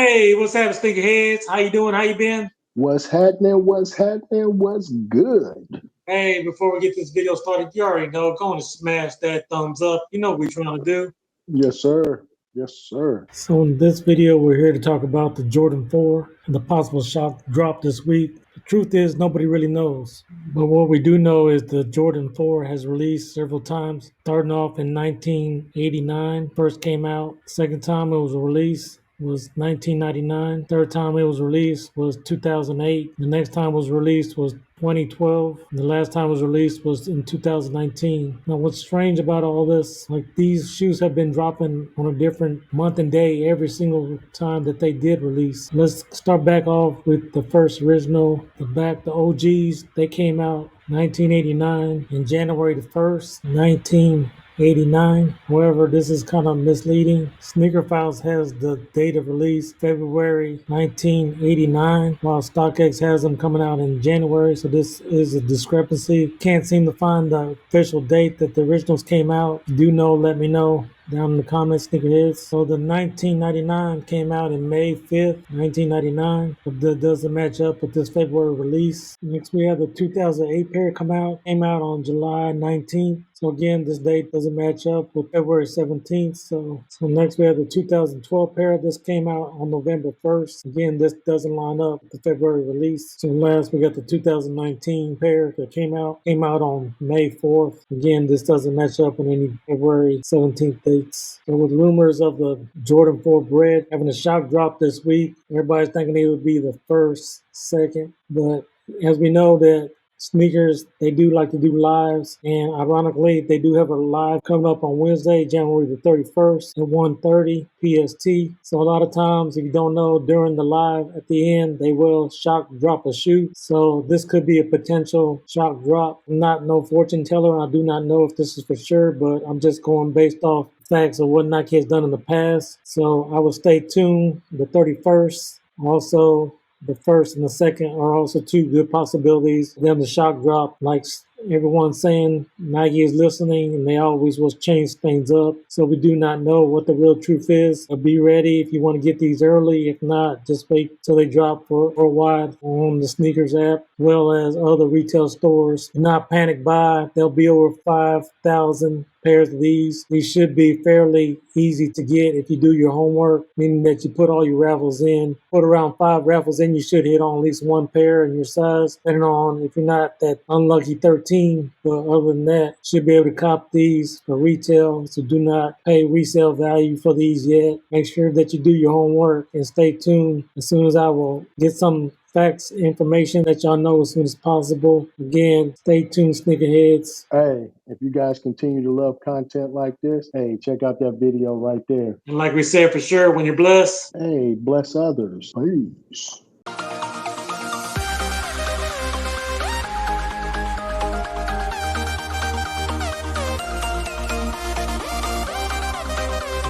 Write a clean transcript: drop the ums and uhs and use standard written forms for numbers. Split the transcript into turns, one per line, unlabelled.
Hey, what's happening, stinker heads? How you doing? How you been?
What's happening? What's happening? What's good?
Hey, before we get this video started, you already know, go and smash that thumbs up. You know what we're trying to do.
Yes, sir. Yes, sir.
So in this video, we're here to talk about the Jordan 4 and the possible shock drop this week. The truth is nobody really knows. But what we do know is the Jordan 4 has released several times, starting off in 1989, first came out. Second time it was released was 1999. Third time it was released was 2008. The next time it was released was 2012. The last time it was released was in 2019. Now, what's strange about all this, like these shoes have been dropping on a different month and day every single time that they did release. Let's start back off with the first original, the OGs. They came out 1989 in January the 1st, 1989. However, this is kind of misleading. Sneaker Files has the date of release February 1989, while StockX has them coming out in January. So this is a discrepancy. Can't seem to find the official date that the originals came out. If you do know, let me know down in the comments, sneakerheads. So the 1999 came out in May 5th, 1999. But that doesn't match up with this February release. Next, we have the 2008 pair came out on July 19th. So again, this date doesn't match up with February 17th. So next we have the 2012 pair. This came out on November 1st. Again, this doesn't line up with the February release. So last we got the 2019 pair that came out on May 4th. Again, this doesn't match up with any February 17th dates. So with rumors of the Jordan 4 Bred having a shock drop this week, everybody's thinking it would be the first, second, but as we know that sneakers, they do like to do lives, and ironically, they do have a live coming up on Wednesday, January the 31st at 1:30 PST. So a lot of times, if you don't know, during the live at the end, they will shock drop a shoe. So this could be a potential shock drop. I'm not no fortune teller. I do not know if this is for sure, but I'm just going based off facts of what Nike has done in the past. So I will stay tuned. The 31st, also the first and the second are also two good possibilities for them to shock drop. Like everyone's saying, Nike is listening and they always will change things up. So we do not know what the real truth is. So be ready if you want to get these early. If not, just wait till they drop worldwide on the sneakers app, as well as other retail stores. Do not panic buy. There'll be over 5,000 pairs of these. These should be fairly easy to get if you do your homework, meaning that you put all your raffles in. Put around 5 raffles in, you should hit on at least one pair in your size, depending on if you're not that unlucky 13. But other than that, should be able to cop these for retail. So do not pay resale value for these yet. Make sure that you do your homework and stay tuned. As soon as I will get some facts, information that y'all know as soon as possible. Again, stay tuned, sneakerheads.
Hey, if you guys continue to love content like this, hey, check out that video right there.
And like we said for sure, when you're blessed,
Hey, bless others. Peace.